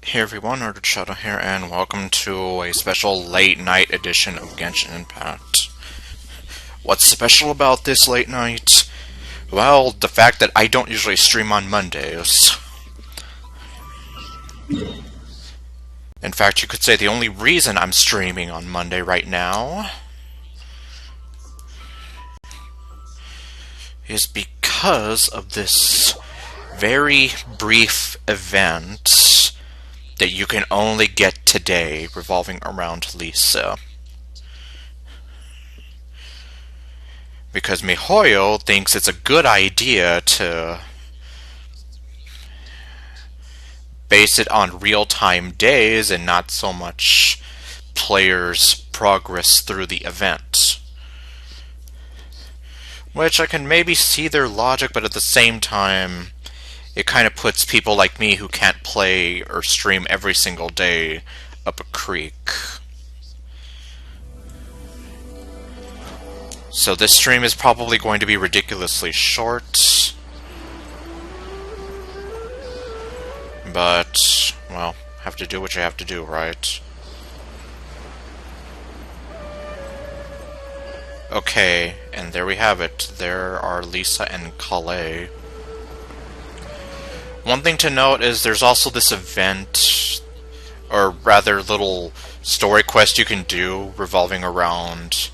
Hey everyone, Ordered Shadow here, and welcome to a special late night edition of Genshin Impact. What's special about this late night? Well, the fact that I don't usually stream on Mondays. In fact, you could say the only reason I'm streaming on Monday right now is because of this very brief event that you can only get today, revolving around Lisa. Because MiHoYo thinks it's a good idea to base it on real-time days and not so much players' progress through the event. Which I can maybe see their logic, but at the same time, it kind of puts people like me who can't play or stream every single day up a creek. So this stream is probably going to be ridiculously short. But, well, have to do what you have to do, right? Okay, and there we have it. There are Lisa and Calais. One thing to note is there's also this event, or rather little story quest you can do revolving around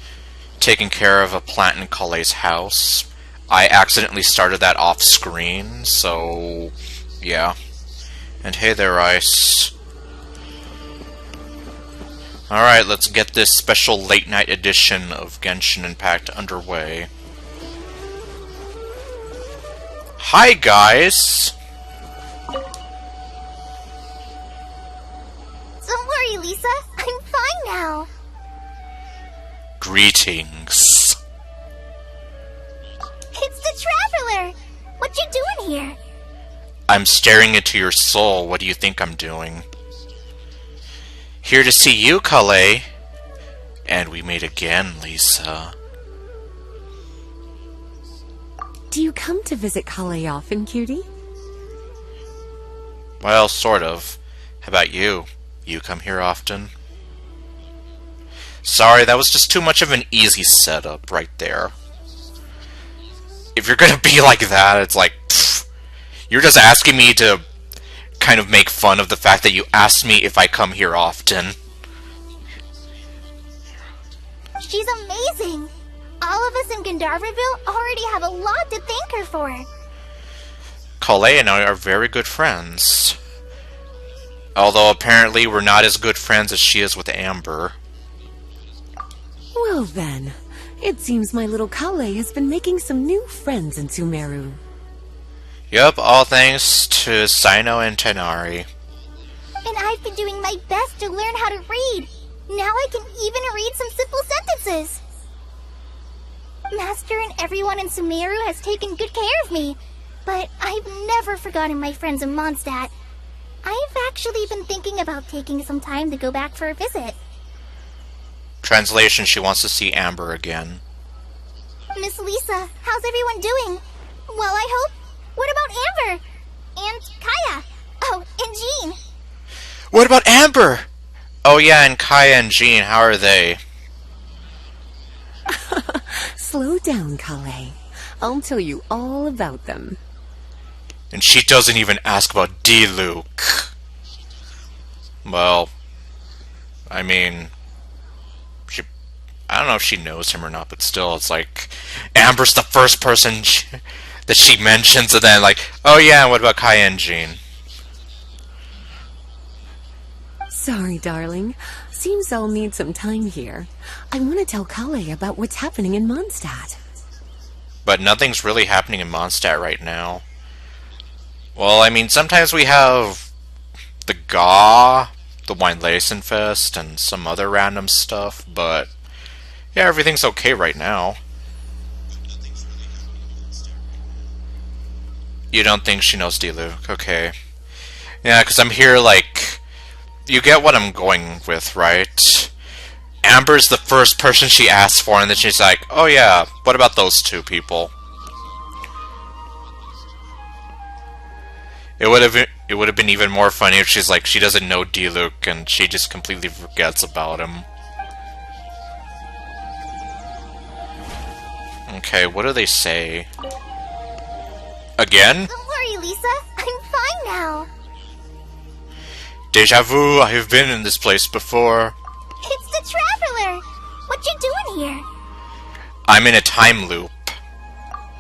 taking care of a plant in Calais' house. I accidentally started that off screen, so yeah. And hey there, Ice. Alright, let's get this special late night edition of Genshin Impact underway. Hi guys! Don't worry, Lisa. I'm fine now. Greetings. It's the Traveler. What you doing here? I'm staring into your soul. What do you think I'm doing? Here to see you, Calais. And we meet again, Lisa. Do you come to visit Calais often, cutie? Well, sort of. How about you? You come here often? Sorry, that was just too much of an easy setup right there. If you're gonna be like that, it's like, pfft, you're just asking me to kind of make fun of the fact that you asked me if I come here often. She's amazing. All of us in Gandharvaville already have a lot to thank her for. Calais and I are very good friends. Although apparently we're not as good friends as she is with Amber. Well then, it seems my little Calais has been making some new friends in Sumeru. Yup, all thanks to Sino and Tenari. And I've been doing my best to learn how to read. Now I can even read some simple sentences. Master and everyone in Sumeru has taken good care of me. But I've never forgotten my friends in Mondstadt. I've actually been thinking about taking some time to go back for a visit. Translation, she wants to see Amber again. Miss Lisa, how's everyone doing? Well, I hope. What about Amber? And Kaya? Oh, and Jean. What about Amber? Oh yeah, and Kaya and Jean, how are they? Slow down, Calais. I'll tell you all about them. And she doesn't even ask about D-Luke. Well, I mean, I don't know if she knows him or not, but still, it's like Amber's the first person that she mentions, and then like, oh yeah, what about Kaya and Jean? Sorry, darling. Seems I'll need some time here. I want to tell Kale about what's happening in Mondstadt. But nothing's really happening in Mondstadt right now. Well, I mean, sometimes we have the GA, the Weinlesen and some other random stuff, but yeah, everything's okay right now. You don't think she knows Diluc? Okay. Yeah, because I'm here like... You get what I'm going with, right? Amber's the first person she asks for, and then she's like, oh yeah, what about those two people? It would have been even more funny if she's like, she doesn't know Diluc, and she just completely forgets about him. Okay, what do they say? Again? Don't worry, Lisa. I'm fine now. Deja vu, I have been in this place before. It's the Traveler. What you doing here? I'm in a time loop.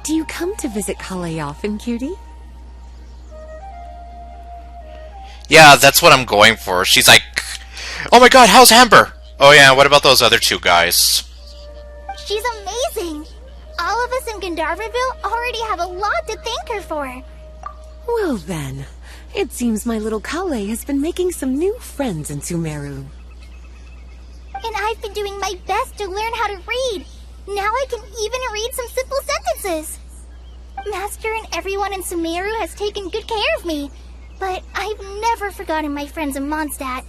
Do you come to visit Kale often, cutie? Yeah, that's what I'm going for. She's like, oh my god, how's Amber? Oh yeah, what about those other two guys? She's amazing. All of us in Gandharvaville already have a lot to thank her for. Well then, it seems my little Kale has been making some new friends in Sumeru. And I've been doing my best to learn how to read. Now I can even read some simple sentences. Master and everyone in Sumeru has taken good care of me. But I've never forgotten my friends in Mondstadt.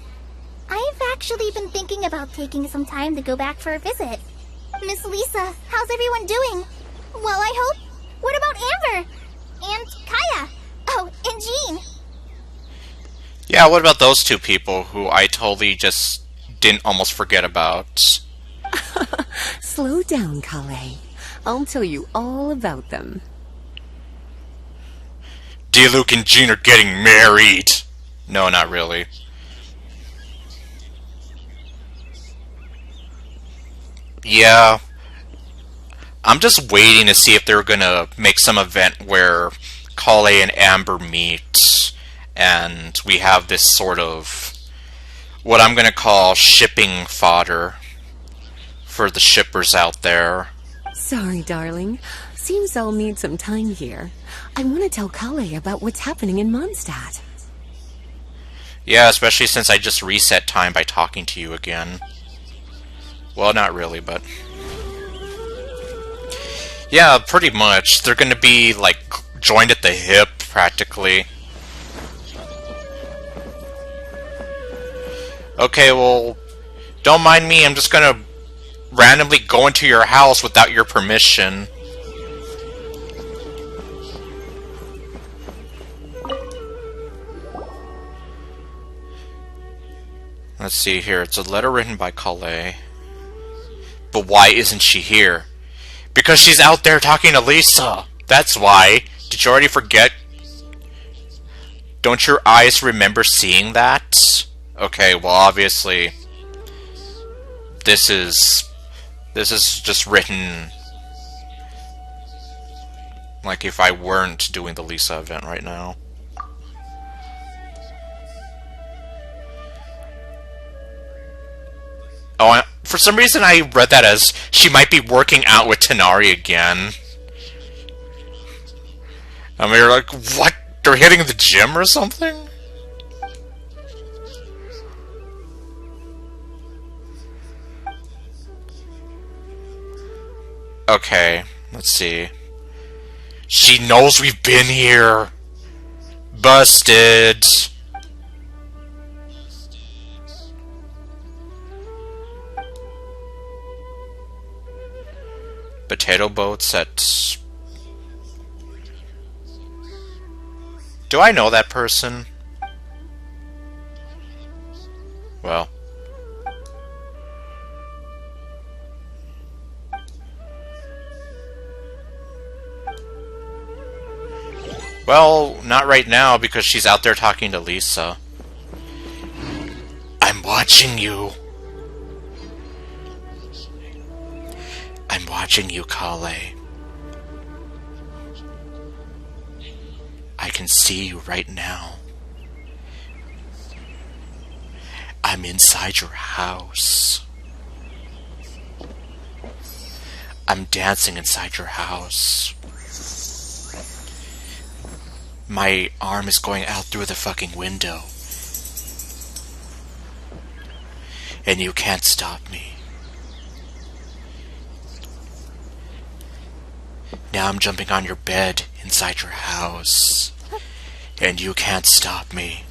I've actually been thinking about taking some time to go back for a visit. Miss Lisa, how's everyone doing? Well, I hope. What about Amber? And Kaya? Oh, and Jean. Yeah, what about those two people who I totally just didn't almost forget about? Slow down, Kale. I'll tell you all about them. Diluc and Jean are getting married! No, not really. Yeah. I'm just waiting to see if they're gonna make some event where Kale and Amber meet, and we have this sort of what I'm gonna call shipping fodder for the shippers out there. Sorry, darling. Seems I'll need some time here. I want to tell Kale about what's happening in Mondstadt. Yeah, especially since I just reset time by talking to you again. Well, not really, but... Yeah, pretty much. They're gonna be, like, joined at the hip, practically. Okay, well, don't mind me, I'm just gonna randomly go into your house without your permission. Let's see here, it's a letter written by Kale. But why isn't she here? Because she's out there talking to Lisa! That's why! Did you already forget? Don't your eyes remember seeing that? Okay, well obviously... This is just written... like if I weren't doing the Lisa event right now. Oh, for some reason I read that as she might be working out with Tanari again. I mean, you're like, what? They're hitting the gym or something? Okay, let's see. She knows we've been here! Busted! Potato boats at... Do I know that person? Well. Well, not right now because she's out there talking to Lisa. I'm watching you. I'm watching you, Kale. I can see you right now. I'm inside your house. I'm dancing inside your house. My arm is going out through the fucking window. And you can't stop me. Now I'm jumping on your bed inside your house. And you can't stop me.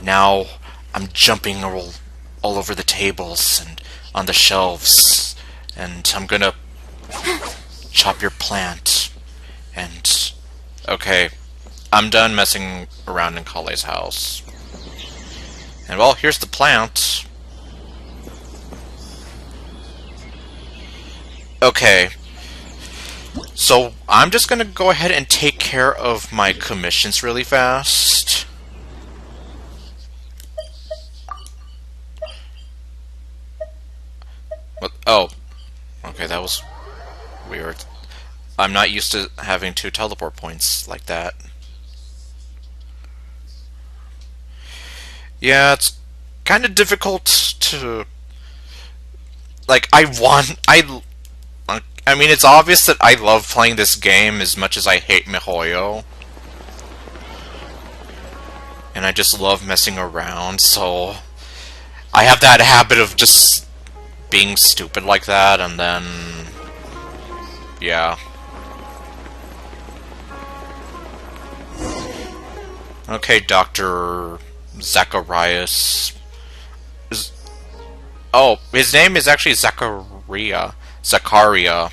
Now I'm jumping all over the tables and on the shelves. And I'm gonna chop your plant. And... okay. I'm done messing around in Kale's house. And well, here's the plant. Okay. So, I'm just gonna go ahead and take care of my commissions really fast. What? Oh. Okay, that was weird. I'm not used to having 2 teleport points like that. Yeah, it's kind of difficult to... like, I mean, it's obvious that I love playing this game as much as I hate MiHoYo. And I just love messing around, so... I have that habit of just being stupid like that, and then... yeah. Okay, Dr. Zacharias. Oh, his name is actually Zachariah. Zachariah.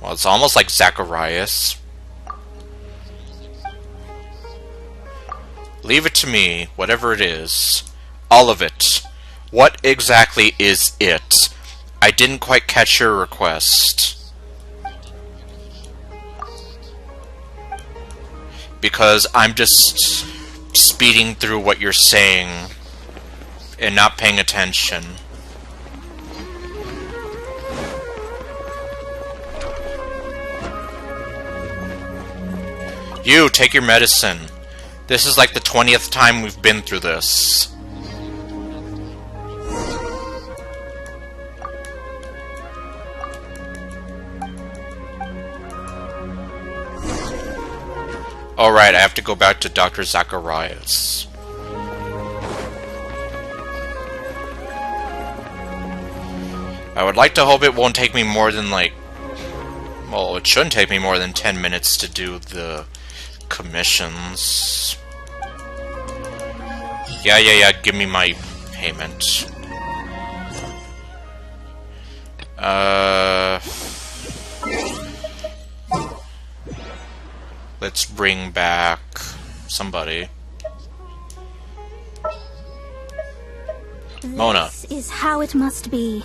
Well, it's almost like Zacharias. Leave it to me, whatever it is. All of it. What exactly is it? I didn't quite catch your request. Because I'm just speeding through what you're saying and not paying attention. You, take your medicine. This is like the 20th time we've been through this. Alright, I have to go back to Dr. Zacharias. I would like to hope it won't take me more than, like... well, it shouldn't take me more than 10 minutes to do the commissions. Yeah, give me my payment. Let's bring back somebody. Mona. This is how it must be.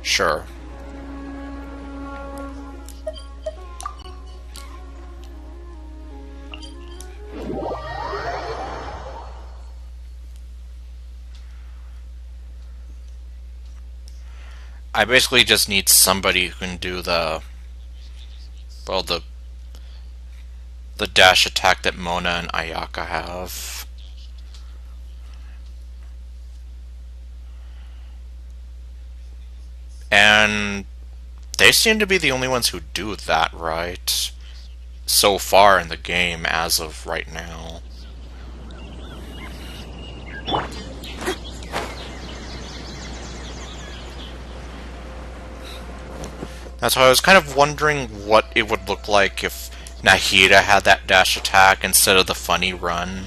Sure. I basically just need somebody who can do the... well, the dash attack that Mona and Ayaka have. And they seem to be the only ones who do that right so far in the game as of right now. That's why I was kind of wondering what it would look like if Nahida had that dash attack instead of the funny run.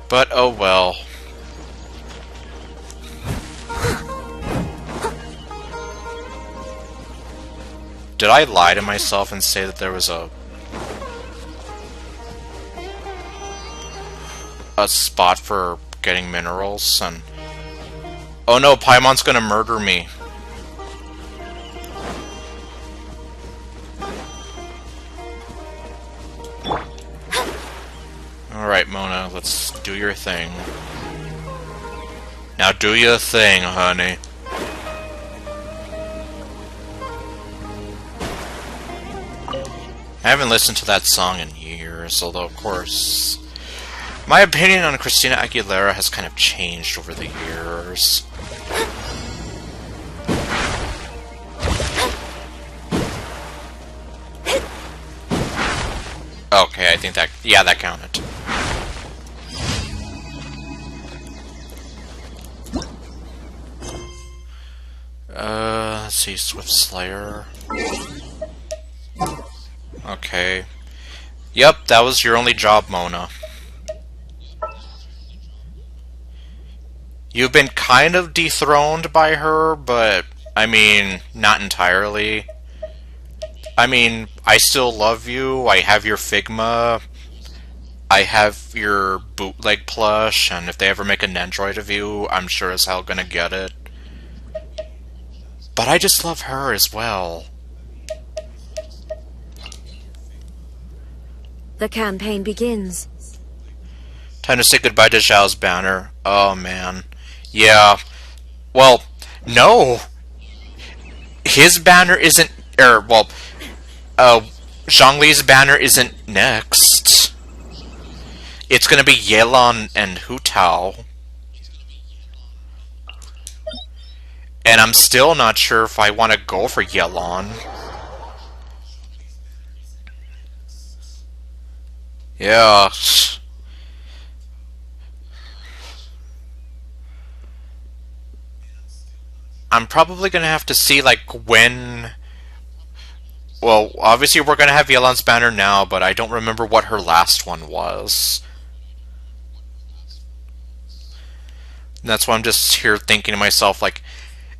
But oh well. Did I lie to myself and say that there was a spot for getting minerals? And oh no, Paimon's gonna murder me. Alright, Mona. let's do your thing. Now do your thing, honey. I haven't listened to that song in years, although of course my opinion on Christina Aguilera has kind of changed over the years. Okay, I think that... yeah, that counted. Let's see, Swift Slayer. Okay. Yep, that was your only job, Mona. You've been kind of dethroned by her, but, I mean, not entirely. I mean, I still love you, I have your Figma, I have your bootleg plush, and if they ever make an Android of you, I'm sure as hell gonna get it. But I just love her as well. The campaign begins. Time to say goodbye to Zhao's banner. Oh man. Yeah. Well, no! His banner isn't... well... Zhongli's banner isn't next. It's gonna be Yelan and Hu Tao. And I'm still not sure if I want to go for Yelan. Yeah. I'm probably gonna have to see, like, when... well, obviously we're gonna have Yelan's banner now, but I don't remember what her last one was. And that's why I'm just here thinking to myself, like,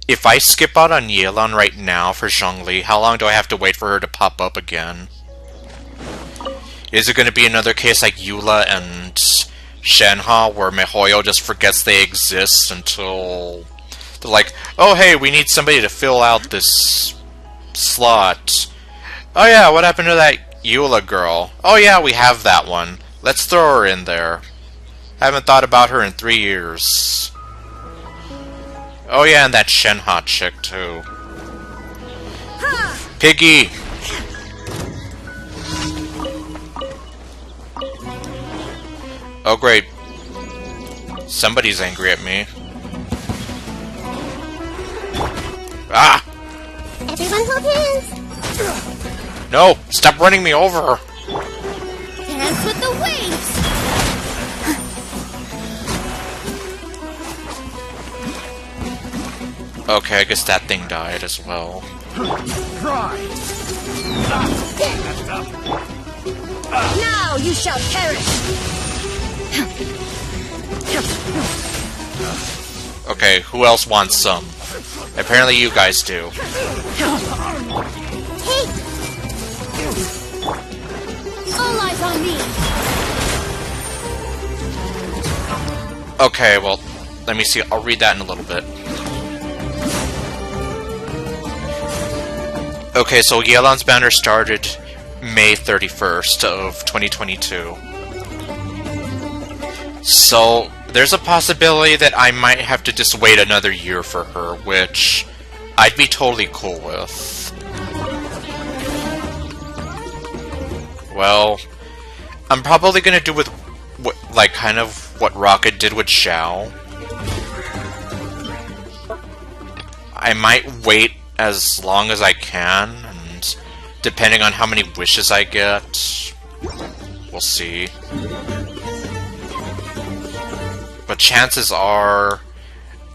if I skip out on Yelan right now for Zhongli, how long do I have to wait for her to pop up again? Is it going to be another case like Eula and Shenhe, where MiHoYo just forgets they exist until they're like, oh hey, we need somebody to fill out this slot. Oh yeah, what happened to that Eula girl? Oh yeah, we have that one. Let's throw her in there. Haven't thought about her in 3 years. Oh yeah, and that Shenhe chick too. Piggy! Oh great. Somebody's angry at me. Ah! Everyone hold hands! No! Stop running me over! Dance with the waves! Okay, I guess that thing died as well. Now you shall perish! Okay, who else wants some? Apparently you guys do. Hey! All eyes on me! Okay, well, let me see. I'll read that in a little bit. Okay, so Yelan's banner started May 31st of 2022. So, there's a possibility that I might have to just wait another year for her, which I'd be totally cool with. Well, I'm probably gonna do with, like, kind of what Rocket did with Xiao. I might wait as long as I can, and depending on how many wishes I get, we'll see. But chances are,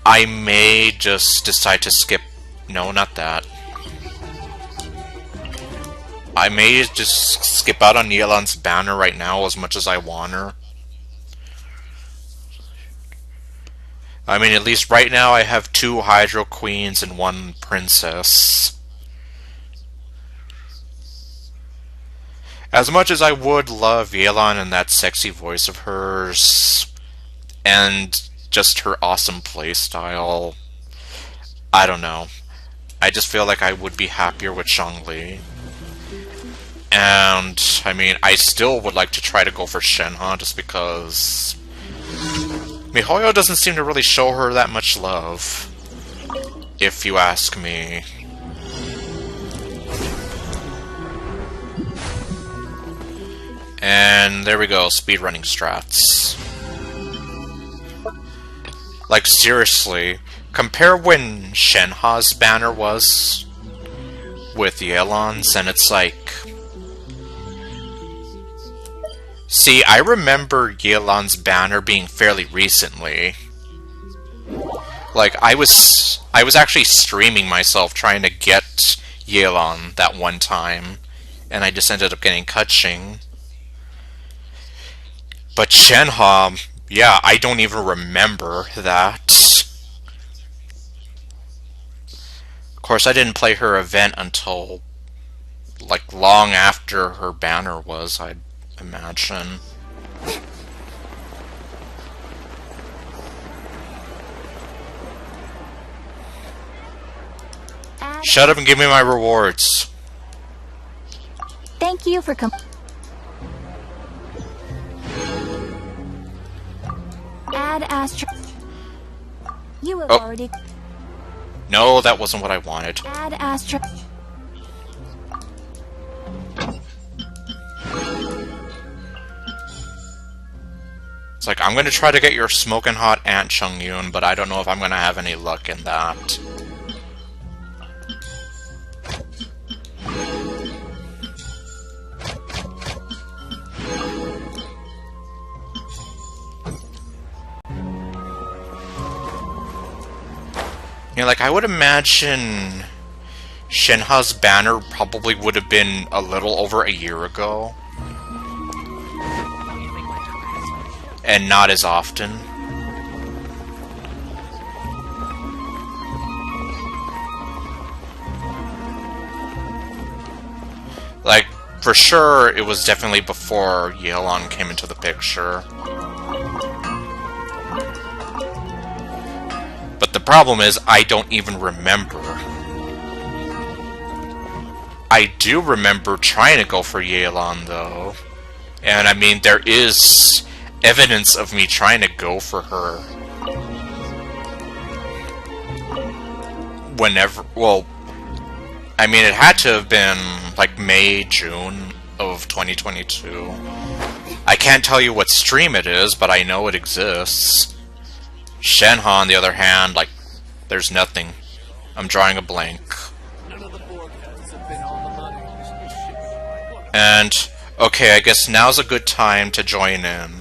I may just decide to skip... no, not that. I may just skip out on Yelan's banner right now as much as I want her. I mean, at least right now I have 2 Hydro Queens and 1 Princess. As much as I would love Yelan and that sexy voice of hers, and just her awesome playstyle, I don't know. I just feel like I would be happier with Zhongli. And, I mean, I still would like to try to go for Shenhe just because MiHoYo doesn't seem to really show her that much love, if you ask me. And there we go, speedrunning strats. Like, seriously, compare when Shenhe's banner was with Yelan's, and it's like... See, I remember Yelan's banner being fairly recently. Like, I was actually streaming myself trying to get Yelan that one time, and I just ended up getting Kutching. But Shenhe, yeah, I don't even remember that. Of course, I didn't play her event until, like, long after her banner was, I'd imagine. Shut up and give me my rewards. Thank you for Add Astro. You have already. No, that wasn't what I wanted. Add Astro. It's like, I'm gonna try to get your smoking hot Aunt Chung-Yoon, but I don't know if I'm gonna have any luck in that. You know, like, I would imagine Shenhe's banner probably would have been a little over a year ago. And not as often. Like, for sure, it was definitely before Yelan came into the picture. But the problem is, I don't even remember. I do remember trying to go for Yelan, though. And I mean, there is evidence of me trying to go for her. Whenever, well, I mean, it had to have been, like, May, June of 2022. I can't tell you what stream it is, but I know it exists. Shenhe, on the other hand, like, there's nothing. I'm drawing a blank. And, okay, I guess now's a good time to join in.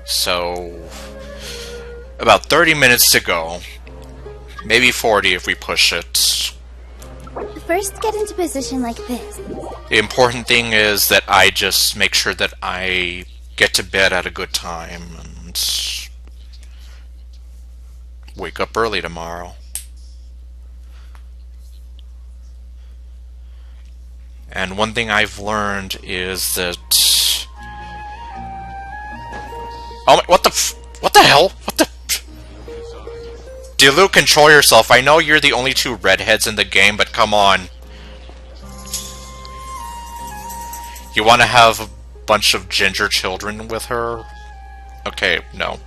So, about 30 minutes to go. Maybe 40 if we push it. First, get into position like this. The important thing is that I just make sure that I get to bed at a good time and wake up early tomorrow. And one thing I've learned is that... Oh my, what the hell? What the... Dilu, control yourself. I know you're the only two redheads in the game, but come on. You want to have a bunch of ginger children with her? Okay, no.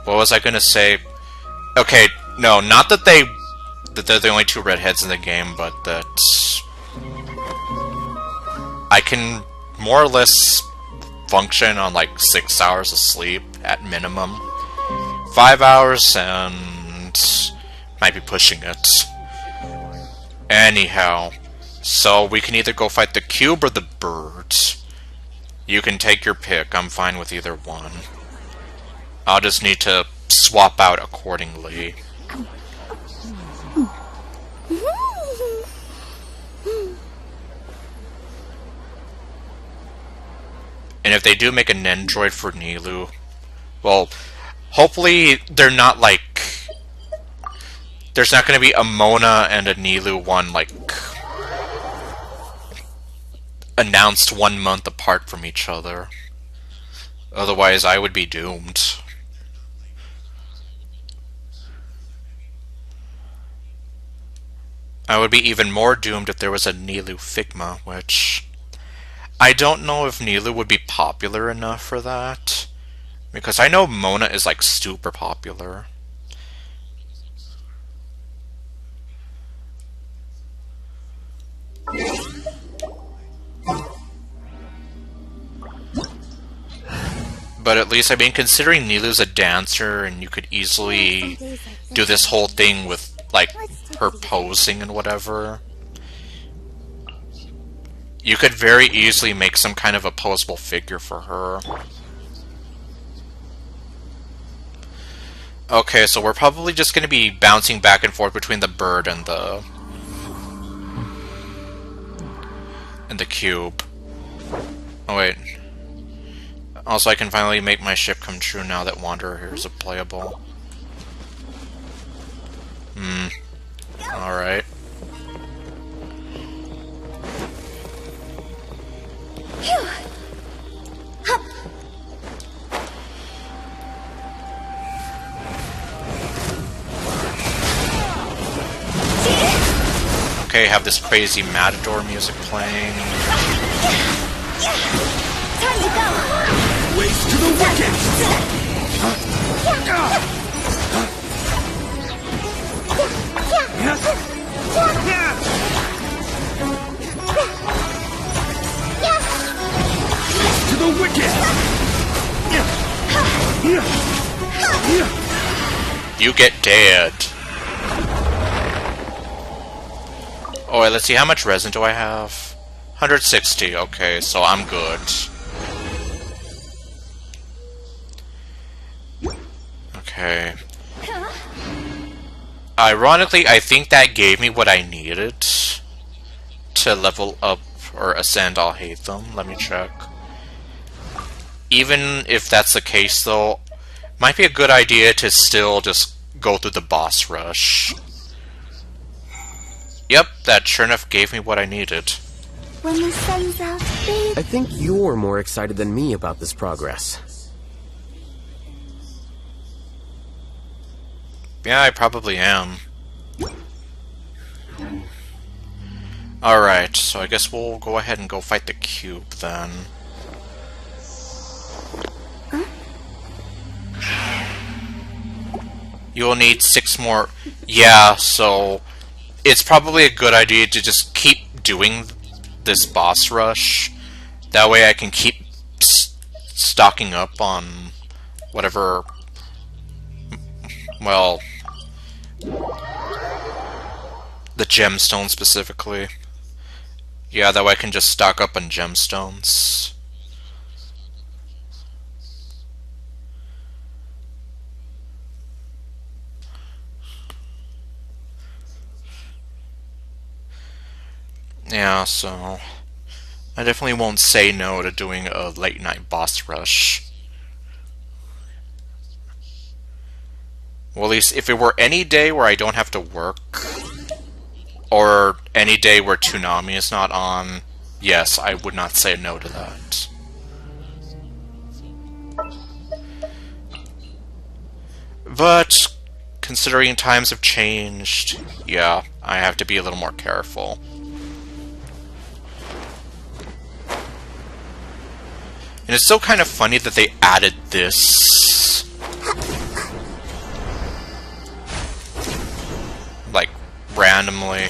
What was I gonna say? Okay, no, not that they're the only two redheads in the game, but that I can more or less function on like 6 hours of sleep at minimum. 5 hours and might be pushing it. Anyhow, so we can either go fight the cube or the bird. You can take your pick, I'm fine with either one. I'll just need to swap out accordingly. And if they do make an android for Nilou, well, hopefully they're not like... There's not going to be a Mona and a Nilou one, like, announced 1 month apart from each other. Otherwise, I would be doomed. I would be even more doomed if there was a Nilou Figma, which I don't know if Nilou would be popular enough for that. Because I know Mona is like super popular. But at least, I mean, considering Nilou's a dancer and you could easily do this whole thing with, like, her posing and whatever. You could very easily make some kind of a posable figure for her. Okay, so we're probably just going to be bouncing back and forth between the bird and the cube. Oh wait. Also, I can finally make my ship come true now that Wanderer is playable. Alright. Okay, have this crazy Matador music playing. Time to go! Waste to the wicked! Waste to the wicked! You get dead. Oh, wait, let's see, how much resin do I have? 160, okay, so I'm good. Okay. Ironically, I think that gave me what I needed to level up or ascend I'll Hate Them. Let me check. Even if that's the case, though, might be a good idea to still just go through the boss rush. Yep, that sure enough gave me what I needed. When the sun's out, babe. I think you're more excited than me about this progress. Yeah, I probably am. Alright, so I guess we'll go ahead and go fight the cube then. You'll need 6 more. Yeah, so it's probably a good idea to just keep doing this boss rush. That way I can keep stocking up on whatever, well, the gemstones specifically. Yeah, that way I can just stock up on gemstones. Yeah, so I definitely won't say no to doing a late night boss rush. Well, at least if it were any day where I don't have to work, or any day where Toonami is not on, yes, I would not say no to that. But considering times have changed, yeah, I have to be a little more careful. And it's still kind of funny that they added this, like, randomly.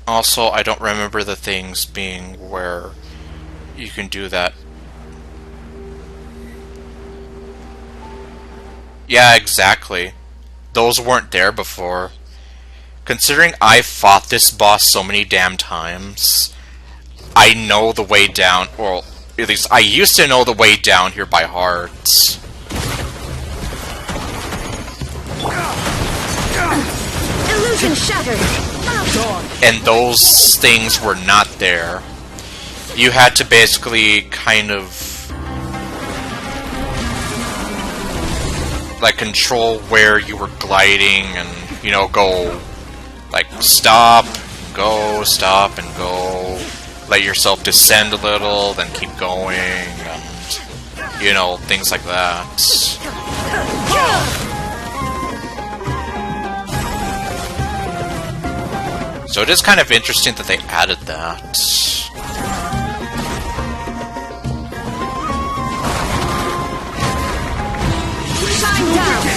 Also, I don't remember the things being where you can do that. Yeah, exactly. Those weren't there before. Considering I've fought this boss so many damn times, I know the way down, or at least I used to know the way down here by heart. Illusion shattered. And those things were not there. You had to basically kind of like control where you were gliding and, you know, go like stop, and go, let yourself descend a little, then keep going, and, you know, things like that. So it is kind of interesting that they added that. Shine down!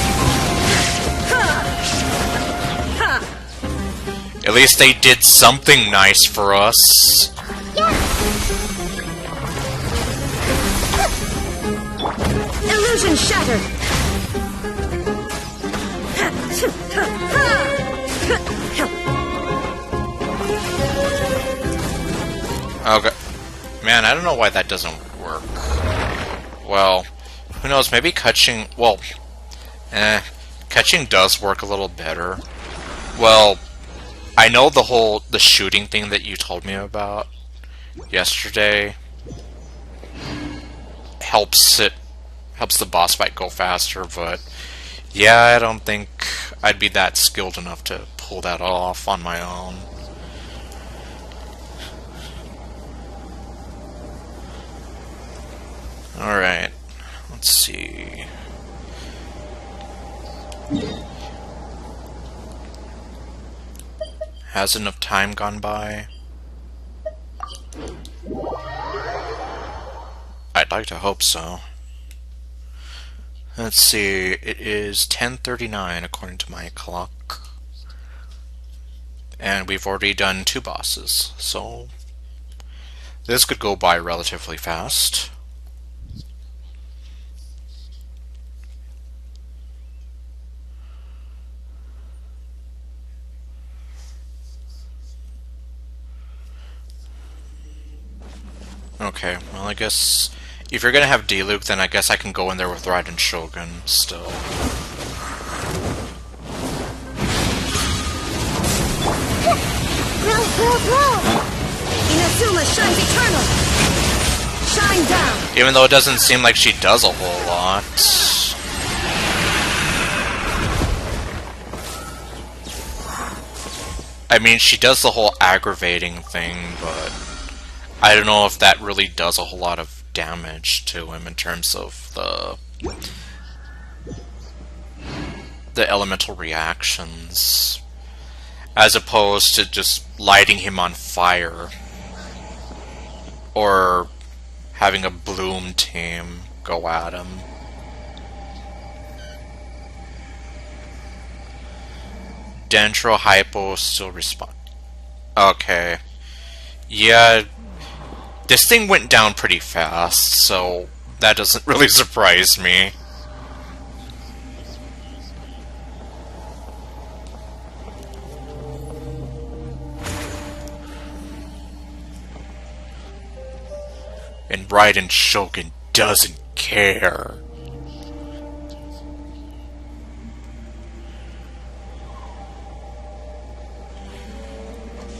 At least they did something nice for us. Illusion shattered! Okay. Man, I don't know why that doesn't work. Well, who knows, maybe catching... Well, catching does work a little better. Well, I know the shooting thing that you told me about yesterday helps the boss fight go faster, but yeah, I don't think I'd be that skilled enough to pull that off on my own. Alright, let's see. Has enough time gone by? I'd like to hope so. Let's see, it is 10:39 according to my clock. And we've already done 2 bosses, so this could go by relatively fast. Okay, well I guess if you're gonna have D-Luke, then I guess I can go in there with Raiden Shogun still. Inazuma shines eternal! Shine down! Even though it doesn't seem like she does a whole lot. I mean, she does the whole aggravating thing, but I don't know if that really does a whole lot of damage to him in terms of the elemental reactions, as opposed to just lighting him on fire or having a Bloom team go at him. Dendro Hypo still respond. Okay. Yeah, this thing went down pretty fast, so that doesn't really surprise me. And Raiden Shogun doesn't care.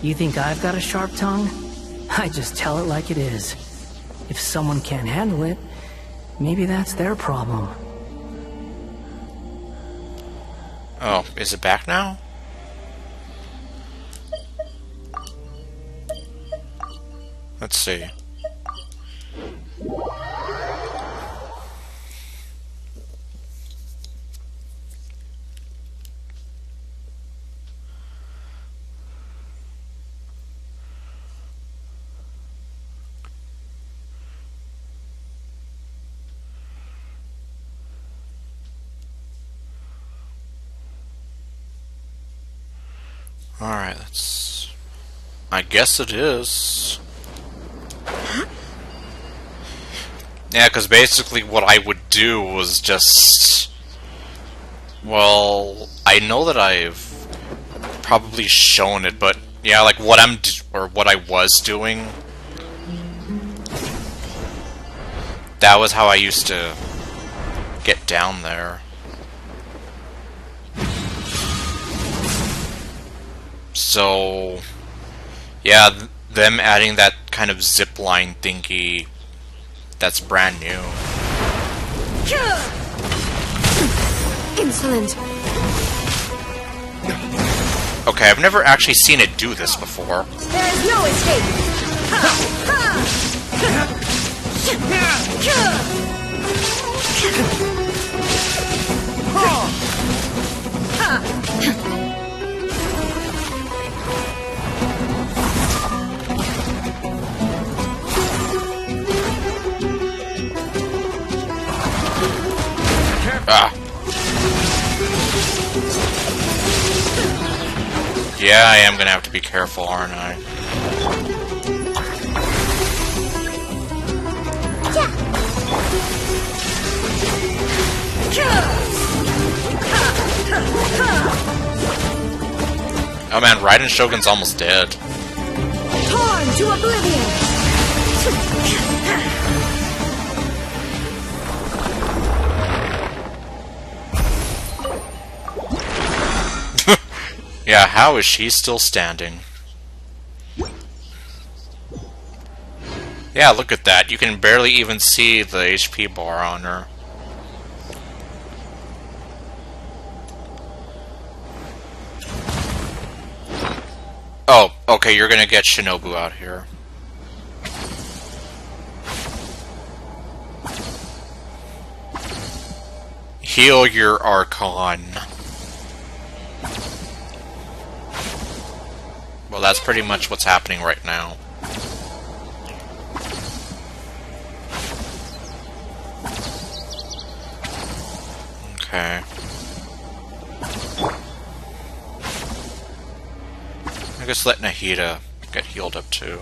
You think I've got a sharp tongue? I just tell it like it is. If someone can't handle it, maybe that's their problem. Oh, is it back now? Let's see. Alright, let's... I guess it is. Yeah, because basically what I would do was just... Well, I know that I've probably shown it, but yeah, like what what I was doing, that was how I used to get down there. So, yeah, them adding that kind of zipline thingy, that's brand new. Insolent! Okay, I've never actually seen it do this before. There is no escape! Yeah, I am gonna have to be careful, aren't I? Oh man, Raiden Shogun's almost dead. Torn to oblivion! Yeah, how is she still standing? Yeah, look at that. You can barely even see the HP bar on her. Oh, okay, you're gonna get Shinobu out here. Heal your Archon. Well, that's pretty much what's happening right now. Okay. I guess let Nahida get healed up too.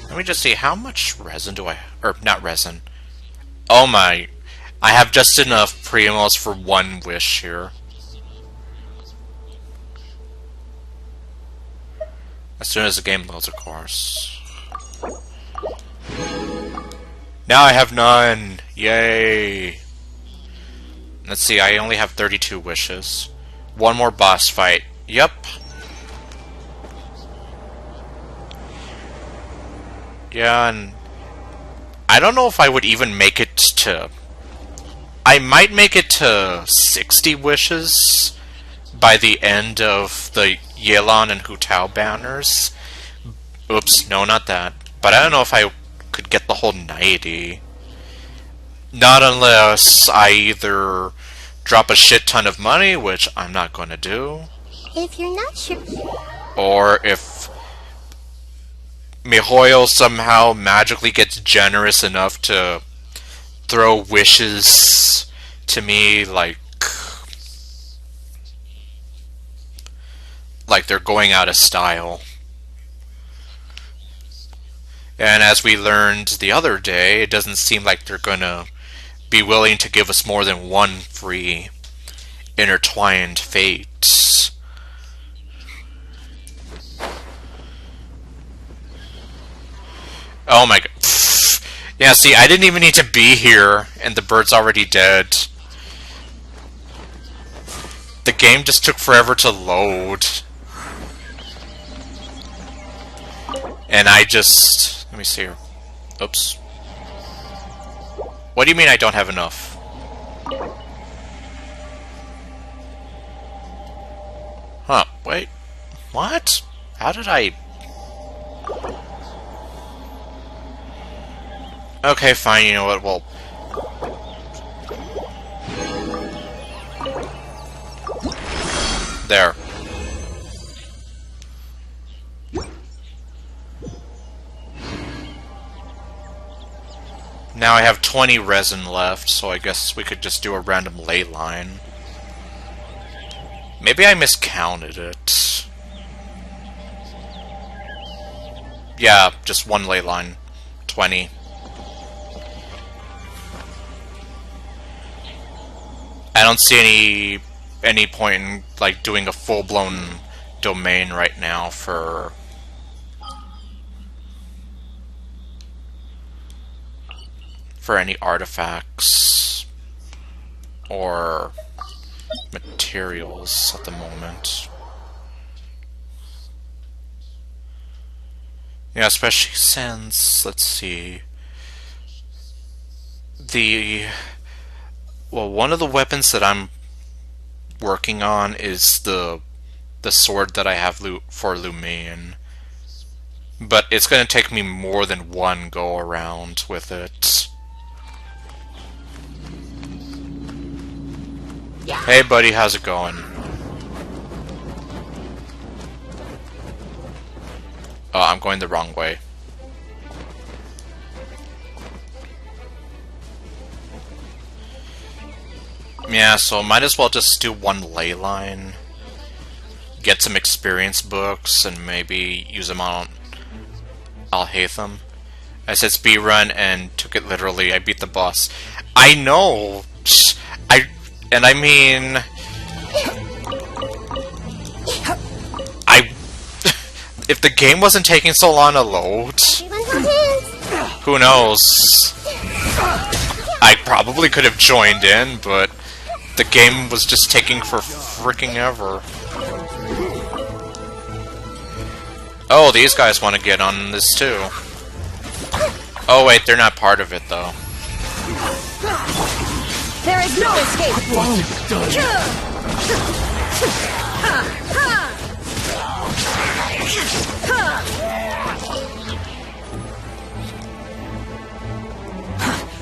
Let me just see, how much resin do I... or, not resin. Oh my... I have just enough Primos for one wish here. As soon as the game loads, of course. Now I have none! Yay! Let's see, I only have 32 wishes. One more boss fight. Yep. Yeah, and... I don't know if I would even make it to... I might make it to 60 wishes by the end of the Yelan and Hu Tao banners. Oops, no, not that. But I don't know if I could get the whole 90. Not unless I either drop a shit ton of money, which I'm not going to do. If you're not sure... Or if MiHoYo somehow magically gets generous enough to throw wishes to me like they're going out of style. And as we learned the other day, it doesn't seem like they're gonna be willing to give us more than one free intertwined fate. Oh my god. Yeah, see, I didn't even need to be here, and the bird's already dead. The game just took forever to load. And I just... let me see here. Oops. What do you mean I don't have enough? Huh, wait. What? How did I... Okay, fine, you know what, well... There. Now I have 20 resin left, so I guess we could just do a random ley line. Maybe I miscounted it. Yeah, just one ley line. 20. I don't see any point in like doing a full-blown domain right now for any artifacts or materials at the moment. Yeah, especially since, let's see, one of the weapons that I'm working on is the sword that I have for Lumion. But it's going to take me more than one go around with it. Hey buddy, how's it going? Oh, I'm going the wrong way. Yeah, so might as well just do one ley line. Get some experience books and maybe use them on Alhaitham. I said speedrun and took it literally. I beat the boss. I know! I mean... If the game wasn't taking so long to load... Who knows? I probably could have joined in, but... the game was just taking for freaking ever. Oh, these guys want to get on this too. Oh wait, they're not part of it though. There is no escape.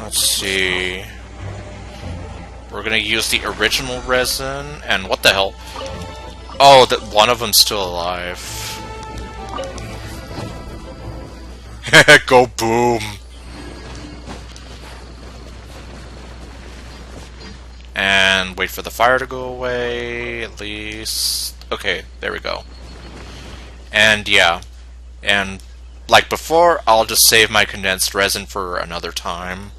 Let's see. We're gonna use the original resin, and what the hell? Oh, that one of them's still alive. Go boom! And wait for the fire to go away, at least. Okay, there we go. And yeah, and like before, I'll just save my condensed resin for another time.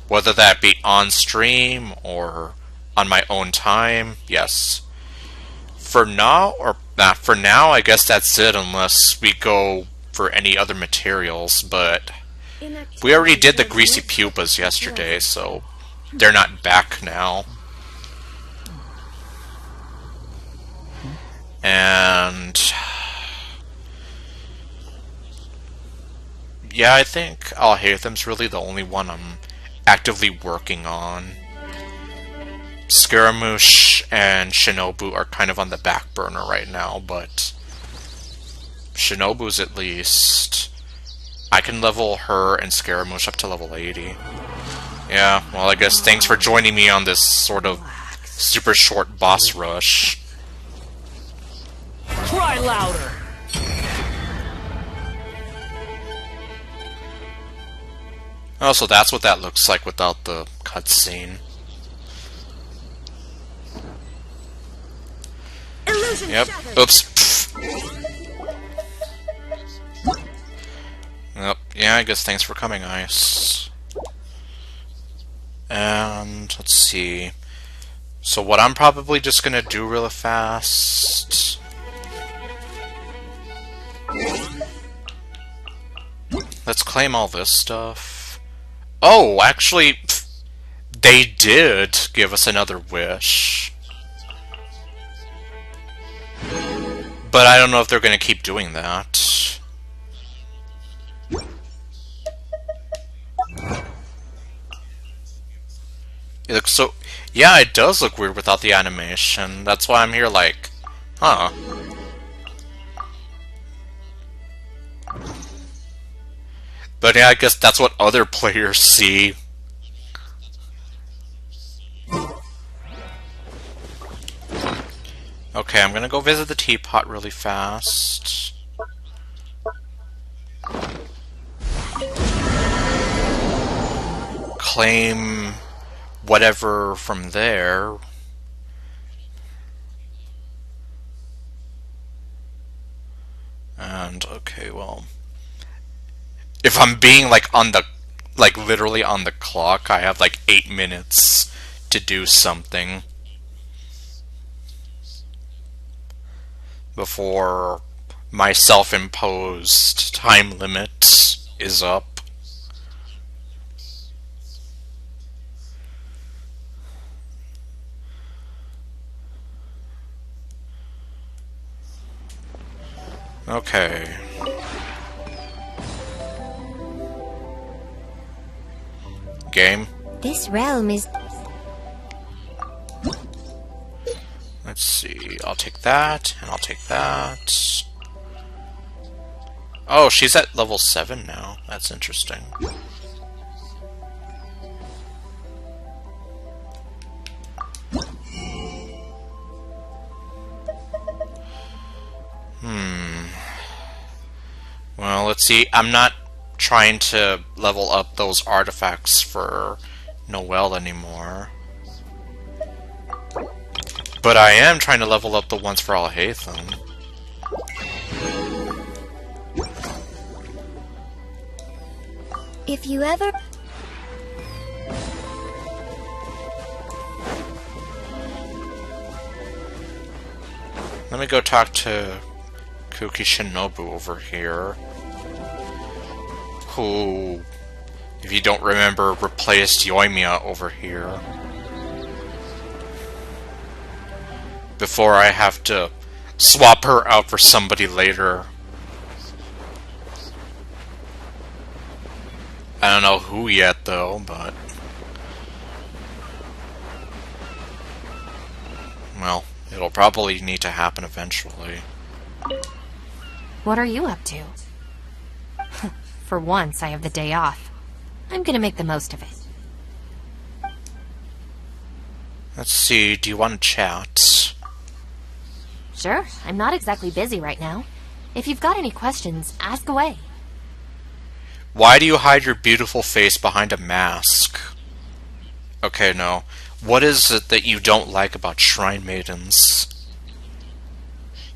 Whether that be on stream or on my own time, yes. For now, I guess that's it unless we go for any other materials, but we already did the greasy pupas yesterday, so they're not back now. And yeah, I think Alhaitham's really the only one I'm actively working on. Scaramouche and Shinobu are kind of on the back burner right now, but Shinobu's at least... I can level her and Scaramouche up to level 80. Yeah, well I guess thanks for joining me on this sort of super short boss rush. Try louder! Oh, so that's what that looks like without the cutscene. Yep. Oops. Yep. Yeah, I guess thanks for coming, Ice. And let's see. So what I'm probably just gonna do really fast. Let's claim all this stuff. Oh, actually, they did give us another wish. But I don't know if they're going to keep doing that. It looks so... Yeah, it does look weird without the animation. That's why I'm here like, huh. But yeah, I guess that's what other players see. Okay, I'm gonna go visit the teapot really fast. Claim whatever from there. And, okay, well... If I'm being, like, on the... Like, literally on the clock, I have, like, 8 minutes to do something before my self-imposed time limit is up. Okay. Game. This realm is... Let's see. I'll take that, and I'll take that. Oh, she's at level 7 now. That's interesting. Well, let's see. I'm not trying to level up those artifacts for Noelle anymore. But I am trying to level up the Once for All Haytham. If you ever... Let me go talk to Kuki Shinobu over here, who, if you don't remember, replaced Yoimiya over here. Before I have to swap her out for somebody later. I don't know who yet, though, but... well, it'll probably need to happen eventually. What are you up to? For once, I have the day off. I'm gonna make the most of it. Let's see, do you want to chat? Sure, I'm not exactly busy right now. If you've got any questions, ask away. Why do you hide your beautiful face behind a mask? Okay, no. What is it that you don't like about Shrine Maidens?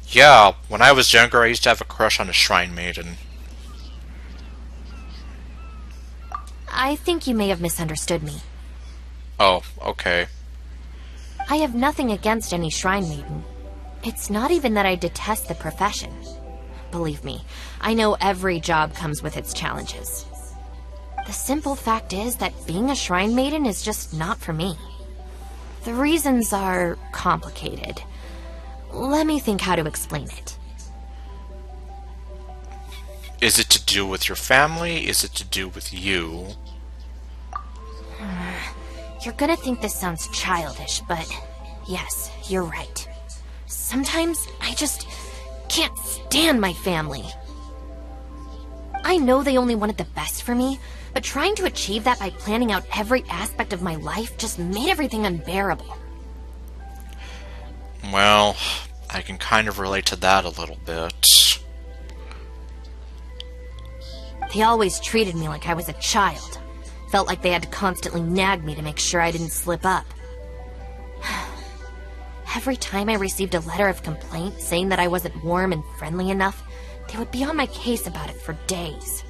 Yeah, when I was younger, I used to have a crush on a Shrine Maiden. I think you may have misunderstood me. Oh, okay. I have nothing against any Shrine Maiden. It's not even that I detest the profession. Believe me, I know every job comes with its challenges. The simple fact is that being a Shrine Maiden is just not for me. The reasons are complicated. Let me think how to explain it. Is it to do with your family? Is it to do with you? You're gonna think this sounds childish, but yes, you're right. Sometimes I just can't stand my family. I know they only wanted the best for me, but trying to achieve that by planning out every aspect of my life just made everything unbearable. Well, I can kind of relate to that a little bit. They always treated me like I was a child. Felt like they had to constantly nag me to make sure I didn't slip up. Every time I received a letter of complaint saying that I wasn't warm and friendly enough, they would be on my case about it for days.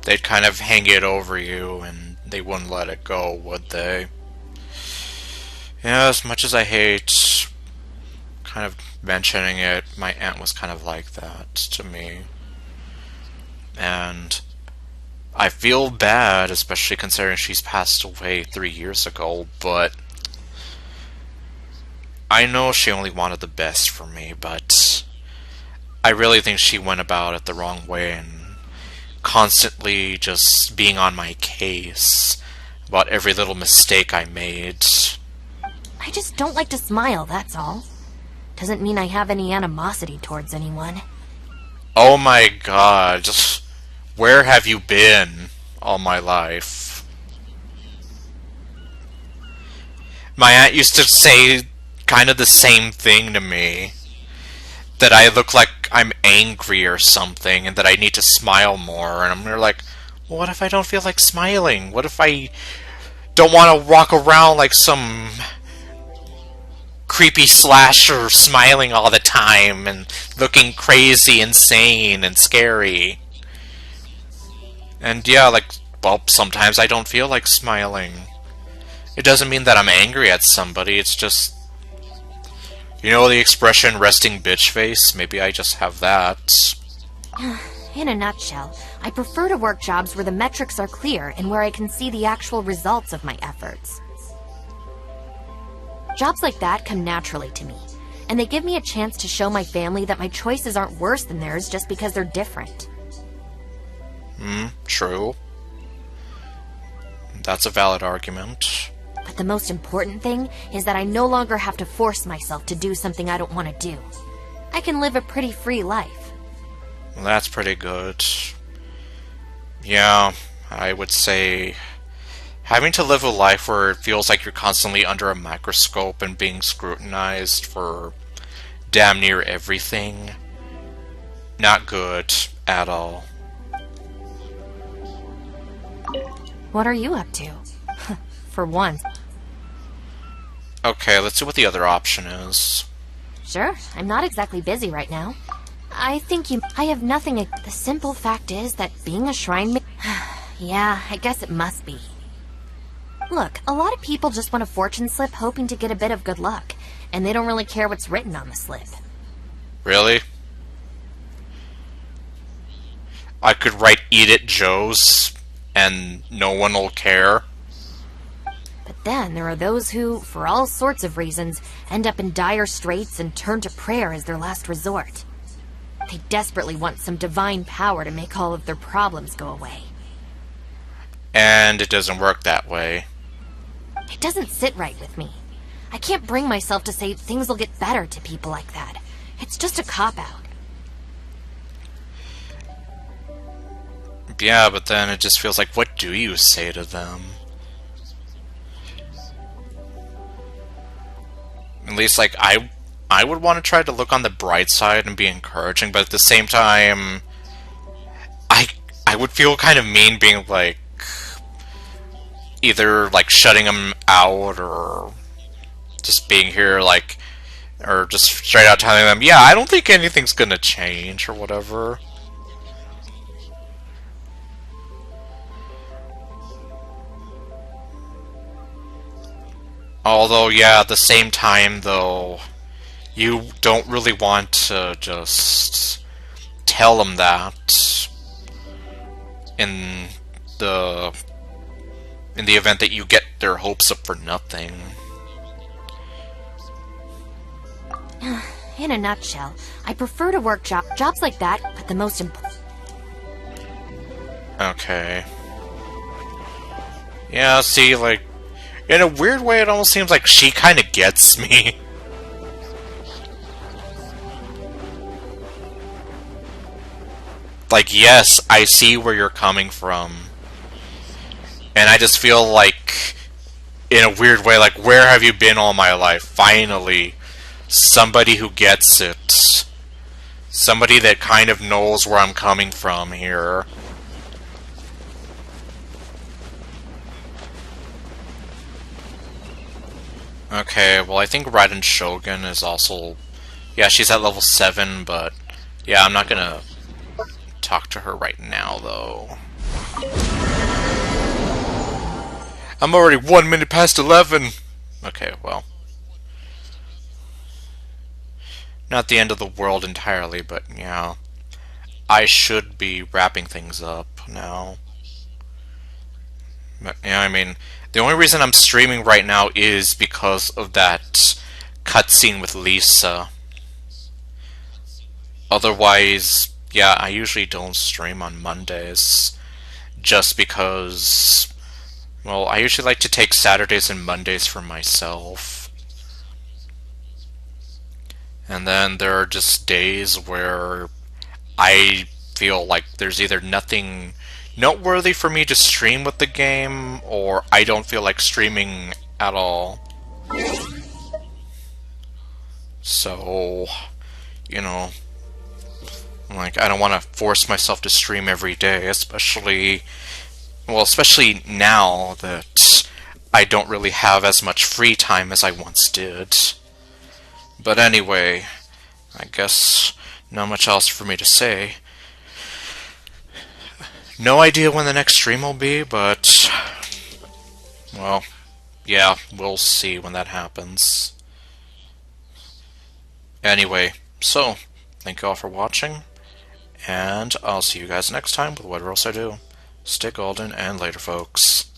They'd kind of hang it over you, and they wouldn't let it go, would they? Yeah, as much as I hate kind of mentioning it, my aunt was kind of like that to me. And I feel bad, especially considering she's passed away 3 years ago, but I know she only wanted the best for me, but I really think she went about it the wrong way and constantly just being on my case about every little mistake I made. I just don't like to smile, that's all. Doesn't mean I have any animosity towards anyone. Oh my god, where have you been all my life? My aunt used to say kind of the same thing to me. That I look like I'm angry or something, and that I need to smile more, and I'm like, well, what if I don't feel like smiling? What if I don't want to walk around like some creepy slasher smiling all the time and looking crazy, insane, and scary? And yeah, like, well, sometimes I don't feel like smiling. It doesn't mean that I'm angry at somebody, it's just, you know the expression resting bitch face? Maybe I just have that. In a nutshell, I prefer to work jobs where the metrics are clear and where I can see the actual results of my efforts. Jobs like that come naturally to me, and they give me a chance to show my family that my choices aren't worse than theirs just because they're different. True. That's a valid argument. But the most important thing is that I no longer have to force myself to do something I don't want to do. I can live a pretty free life. Well, that's pretty good. Yeah, I would say having to live a life where it feels like you're constantly under a microscope and being scrutinized for damn near everything, not good at all. What are you up to? For once. Okay, let's see what the other option is. Sure, I'm not exactly busy right now. I have nothing. The simple fact is that being a shrine yeah, I guess it must be. Look, a lot of people just want a fortune slip hoping to get a bit of good luck, and they don't really care what's written on the slip. Really? I could write "Eat it, Joe's," and no one will care. But then there are those who, for all sorts of reasons, end up in dire straits and turn to prayer as their last resort. They desperately want some divine power to make all of their problems go away. And it doesn't work that way. It doesn't sit right with me. I can't bring myself to say things will get better to people like that. It's just a cop-out. Yeah, but then it just feels like, what do you say to them? At least, like, I would want to try to look on the bright side and be encouraging, but at the same time, I would feel kind of mean being like, either like shutting them out or just being here like, or just straight out telling them, yeah, I don't think anything's gonna change or whatever. Although, yeah, at the same time, though, you don't really want to just tell them that in the event that you get their hopes up for nothing. In a nutshell, I prefer to work jobs like that, but the most important... Okay. Yeah, see, like, in a weird way, it almost seems like she kind of gets me. Like, yes, I see where you're coming from. And I just feel like, in a weird way, like, where have you been all my life? Finally, somebody who gets it. Somebody that kind of knows where I'm coming from here. Okay, well, I think Raiden Shogun is also... Yeah, she's at level 7, but... Yeah, I'm not gonna talk to her right now, though. I'm already 1 minute past 11! Okay, well. Not the end of the world entirely, but, yeah. I should be wrapping things up now. But, yeah, I mean... The only reason I'm streaming right now is because of that cutscene with Lisa. Otherwise, yeah, I usually don't stream on Mondays. Just because, well, I usually like to take Saturdays and Mondays for myself. And then there are just days where I feel like there's either nothing noteworthy for me to stream with the game, or I don't feel like streaming at all. So, you know, like, I don't want to force myself to stream every day, especially now that I don't really have as much free time as I once did. But anyway, I guess not much else for me to say. No idea when the next stream will be, but, well, yeah, we'll see when that happens. Anyway, so, thank you all for watching, and I'll see you guys next time with whatever else I do. Stay golden, and later, folks.